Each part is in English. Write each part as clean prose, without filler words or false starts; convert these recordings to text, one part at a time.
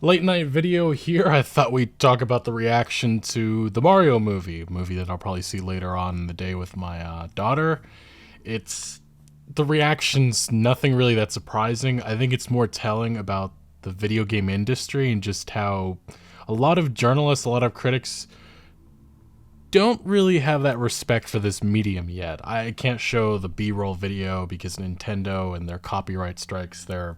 Late night video here. I thought we'd talk about the reaction to the Mario movie that I'll probably see later on in the day with my daughter. It's the reaction's nothing really that surprising. I think it's more telling about the video game industry and just how a lot of journalists, a lot of critics don't really have that respect for this medium yet. I can't show the B-roll video because Nintendo and their copyright strikes, they're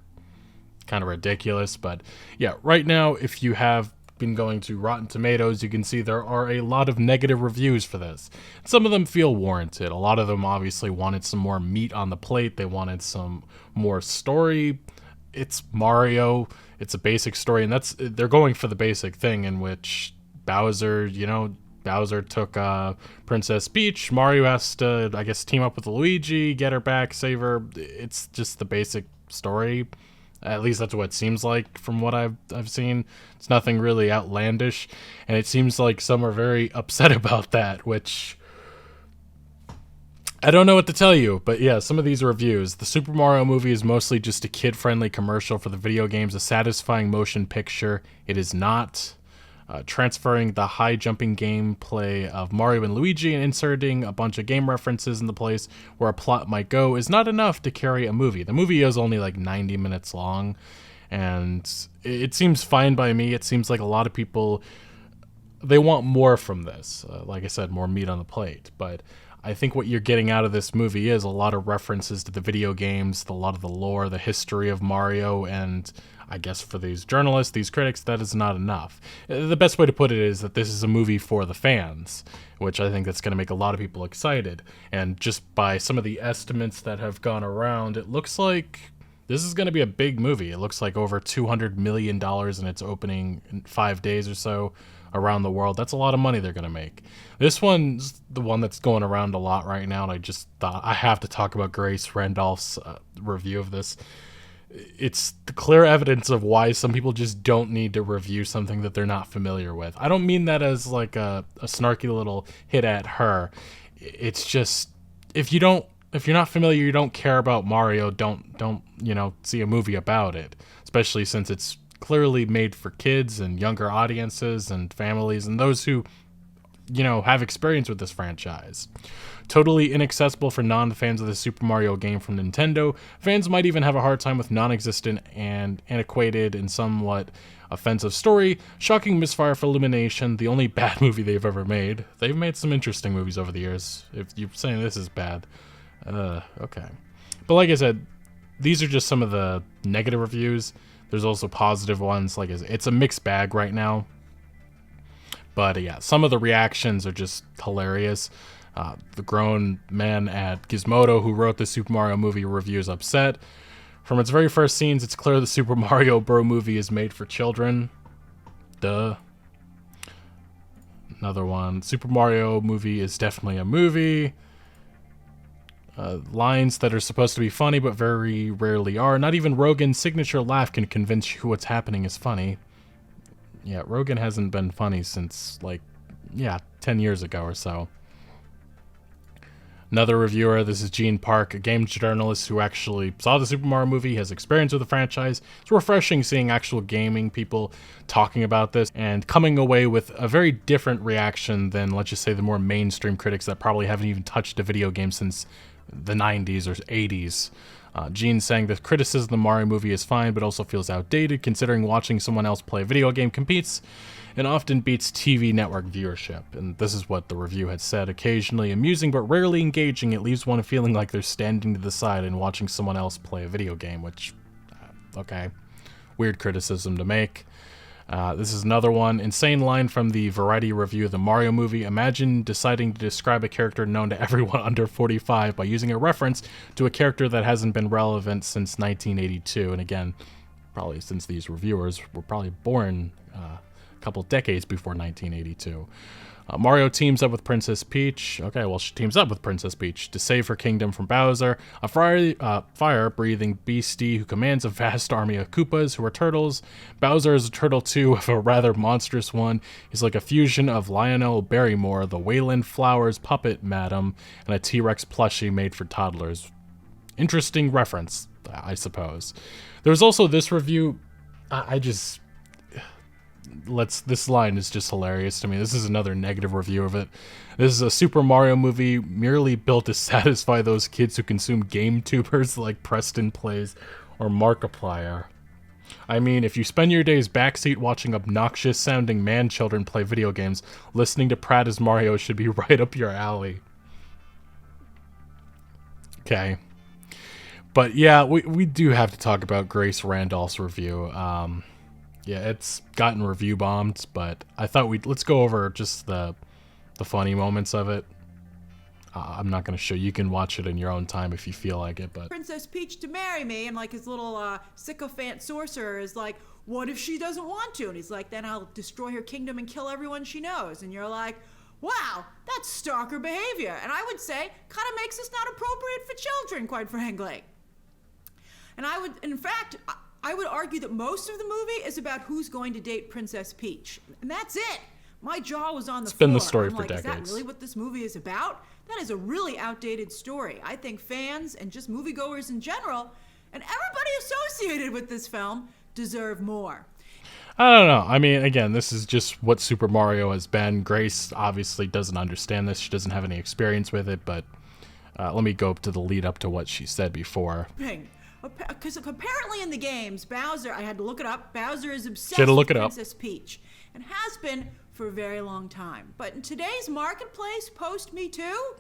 kind of ridiculous. But yeah, right now, if you have been going to Rotten Tomatoes, you can see there are a lot of negative reviews for this. Some of them feel warranted. A lot of them obviously wanted some more meat on the plate. They wanted some more story. It's Mario. It's a basic story, and they're going for the basic thing in which Bowser took Princess Peach. Mario has to, I guess, team up with Luigi, get her back, save her. It's just the basic story. At least that's what it seems like from what I've seen. It's nothing really outlandish, and it seems like some are very upset about that, which I don't know what to tell you. But yeah, some of these reviews. The Super Mario movie is mostly just a kid-friendly commercial for the video games, a satisfying motion picture. It is not. Transferring the high jumping gameplay of Mario and Luigi and inserting a bunch of game references in the place where a plot might go is not enough to carry a movie. The movie is only like 90 minutes long, and it seems fine by me. It seems like a lot of people, they want more from this. Like I said, more meat on the plate. But I think what you're getting out of this movie is a lot of references to the video games, a lot of the lore, the history of Mario, and I guess for these journalists, these critics, that is not enough. The best way to put it is that this is a movie for the fans, which I think that's going to make a lot of people excited. And just by some of the estimates that have gone around, it looks like this is going to be a big movie. It looks like over $200 million in its opening in 5 days or so around the world. That's a lot of money they're going to make. This one's the one that's going around a lot right now, and I just thought I have to talk about Grace Randolph's review of this. It's the clear evidence of why some people just don't need to review something that they're not familiar with. I don't mean that as like a snarky little hit at her. It's just if you're not familiar, you don't care about Mario, don't see a movie about it, especially since it's clearly made for kids and younger audiences and families and those who have experience with this franchise. Totally inaccessible for non-fans of the Super Mario game from Nintendo. Fans might even have a hard time with non-existent and antiquated and somewhat offensive story. Shocking misfire for Illumination, the only bad movie they've ever made. They've made some interesting movies over the years. If you're saying this is bad, okay. But like I said, these are just some of the negative reviews. There's also positive ones. Like it's a mixed bag right now. But yeah, some of the reactions are just hilarious. The grown man at Gizmodo who wrote the Super Mario movie review is upset. From its very first scenes, it's clear the Super Mario Bros. Movie is made for children. Duh. Another one. Super Mario movie is definitely a movie. Lines that are supposed to be funny but very rarely are. Not even Rogan's signature laugh can convince you what's happening is funny. Yeah, Rogan hasn't been funny since, 10 years ago or so. Another reviewer, this is Gene Park, a game journalist who actually saw the Super Mario movie, has experience with the franchise. It's refreshing seeing actual gaming people talking about this and coming away with a very different reaction than, let's just say, the more mainstream critics that probably haven't even touched a video game since the 90s or 80s. Gene saying the criticism of the Mario movie is fine, but also feels outdated, considering watching someone else play a video game competes and often beats TV network viewership. And this is what the review had said. Occasionally amusing, but rarely engaging, it leaves one feeling like they're standing to the side and watching someone else play a video game, which, okay, weird criticism to make. This is another one. Insane line from the Variety review of the Mario movie. Imagine deciding to describe a character known to everyone under 45 by using a reference to a character that hasn't been relevant since 1982. And again, probably since these reviewers were probably born a couple decades before 1982. Mario teams up with Princess Peach. Okay, well, she teams up with Princess Peach to save her kingdom from Bowser, a fire-breathing beastie who commands a vast army of Koopas who are turtles. Bowser is a turtle too, of a rather monstrous one. He's like a fusion of Lionel Barrymore, the Wayland Flowers puppet madam, and a T-Rex plushie made for toddlers. Interesting reference, I suppose. There was also this review. This line is just hilarious to me. This is another negative review of it. This is a Super Mario movie merely built to satisfy those kids who consume game tubers like Preston Plays or Markiplier. I mean, if you spend your days backseat watching obnoxious sounding man children play video games, listening to Pratt as Mario should be right up your alley. Okay. But yeah, we do have to talk about Grace Randolph's review. Yeah, it's gotten review bombed, but I thought let's go over just the funny moments of it. I'm not going to show you. You can watch it in your own time if you feel like it, but Princess Peach to marry me, and like his little sycophant sorcerer is like, what if she doesn't want to? And he's like, then I'll destroy her kingdom and kill everyone she knows. And you're like, wow, that's stalker behavior. And I would say, kind of makes this not appropriate for children, quite frankly. And I would argue that most of the movie is about who's going to date Princess Peach. And that's it. My jaw was on the floor. It's been the story I'm for like, decades. Is that really what this movie is about? That is a really outdated story. I think fans and just moviegoers in general, and everybody associated with this film, deserve more. I don't know. I mean, again, this is just what Super Mario has been. Grace obviously doesn't understand this. She doesn't have any experience with it, but let me go up to the lead up to what she said before. Because apparently in the games, Bowser, I had to look it up, Bowser is obsessed with Princess Peach, and has been for a very long time. But in today's marketplace, post-Me Too,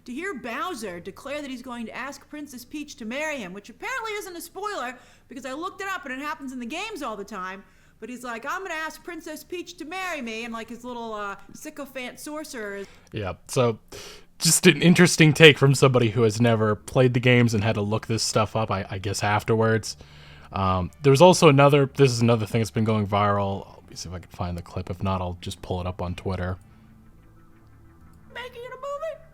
to hear Bowser declare that he's going to ask Princess Peach to marry him, which apparently isn't a spoiler, because I looked it up and it happens in the games all the time, but he's like, I'm going to ask Princess Peach to marry me, and like his little sycophant sorcerer. Yeah, so just an interesting take from somebody who has never played the games and had to look this stuff up, I guess, afterwards. There's also this is another thing that's been going viral. Let me see if I can find the clip. If not, I'll just pull it up on Twitter. Making it a movie.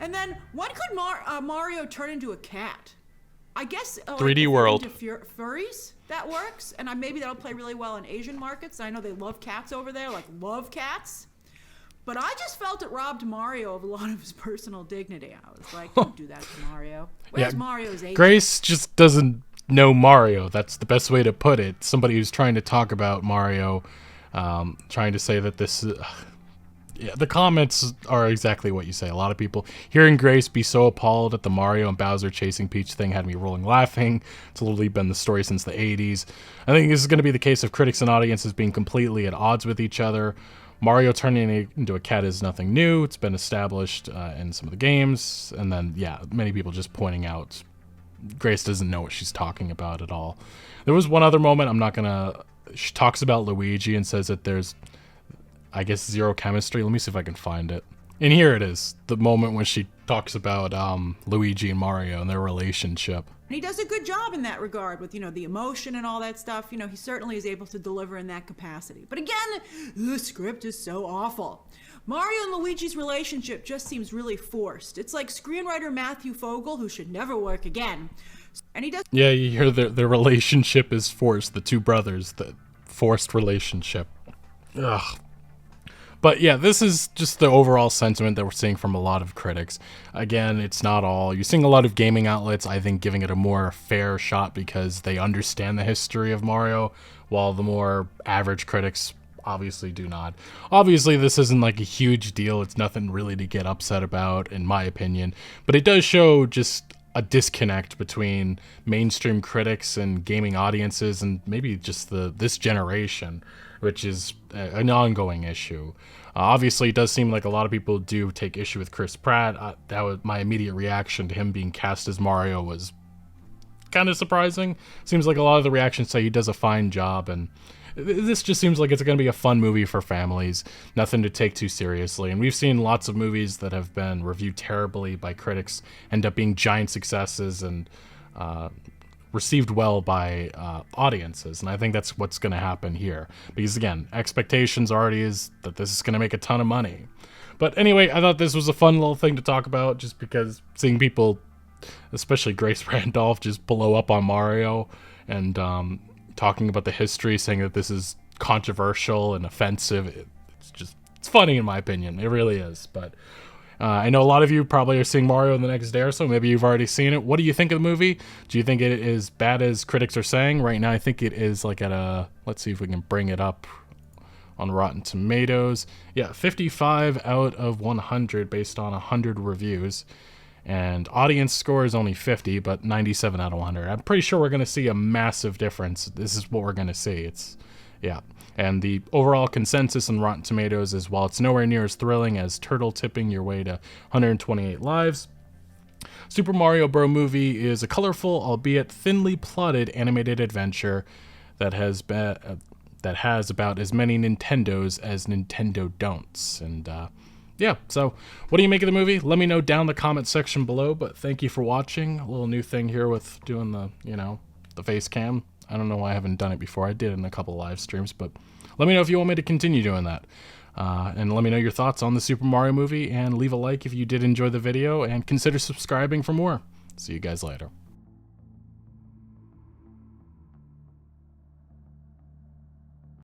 And then, when could Mario turn into a cat? I guess 3D world. Into furries, that works. And maybe that'll play really well in Asian markets. I know they love cats over there, like love cats. But I just felt it robbed Mario of a lot of his personal dignity. I was like, don't do that to Mario. Where's Mario's agent? Grace just doesn't know Mario. That's the best way to put it. Somebody who's trying to talk about Mario, trying to say that this... the comments are exactly what you say. A lot of people hearing Grace be so appalled at the Mario and Bowser chasing Peach thing had me rolling laughing. It's literally been the story since the 80s. I think this is going to be the case of critics and audiences being completely at odds with each other. Mario turning into a cat is nothing new. It's been established in some of the games. And then, many people just pointing out Grace doesn't know what she's talking about at all. There was one other moment. She talks about Luigi and says that there's, I guess, zero chemistry. Let me see if I can find it. And here it is. The moment when she talks about Luigi and Mario and their relationship. And he does a good job in that regard with, the emotion and all that stuff. He certainly is able to deliver in that capacity. But again, the script is so awful. Mario and Luigi's relationship just seems really forced. It's like screenwriter Matthew Fogel, who should never work again. And he does... Yeah, you hear their relationship is forced. The two brothers, the forced relationship. Ugh. But yeah, this is just the overall sentiment that we're seeing from a lot of critics. Again, it's not all. You're seeing a lot of gaming outlets, I think, giving it a more fair shot because they understand the history of Mario, while the more average critics obviously do not. Obviously, this isn't like a huge deal. It's nothing really to get upset about, in my opinion. But it does show just a disconnect between mainstream critics and gaming audiences and maybe just this generation, which is an ongoing issue. Obviously, it does seem like a lot of people do take issue with Chris Pratt. That was my immediate reaction to him being cast as Mario was kind of surprising. Seems like a lot of the reactions say he does a fine job, and this just seems like it's going to be a fun movie for families, nothing to take too seriously. And we've seen lots of movies that have been reviewed terribly by critics end up being giant successes and received well by audiences, and I think that's what's going to happen here. Because again, expectations already is that this is going to make a ton of money. But anyway, I thought this was a fun little thing to talk about, just because seeing people, especially Grace Randolph, just blow up on Mario and talking about the history, saying that this is controversial and offensive. It's funny in my opinion. It really is. But I know a lot of you probably are seeing Mario in the next day or so. Maybe you've already seen it. What do you think of the movie? Do you think it is bad as critics are saying? Right now, I think it is like at a... Let's see if we can bring it up on Rotten Tomatoes. Yeah, 55 out of 100 based on 100 reviews. And audience score is only 50, but 97 out of 100. I'm pretty sure we're going to see a massive difference. This is what we're going to see. Yeah. And the overall consensus on Rotten Tomatoes is, while it's nowhere near as thrilling as turtle tipping your way to 128 lives, Super Mario Bros. Movie is a colorful, albeit thinly plotted animated adventure that has about as many Nintendos as Nintendo don'ts. And yeah, so what do you make of the movie? Let me know down in the comment section below, but thank you for watching. A little new thing here with doing the, the face cam. I don't know why I haven't done it before. I did it in a couple of live streams, but let me know if you want me to continue doing that. And let me know your thoughts on the Super Mario movie, and leave a like if you did enjoy the video, and consider subscribing for more. See you guys later.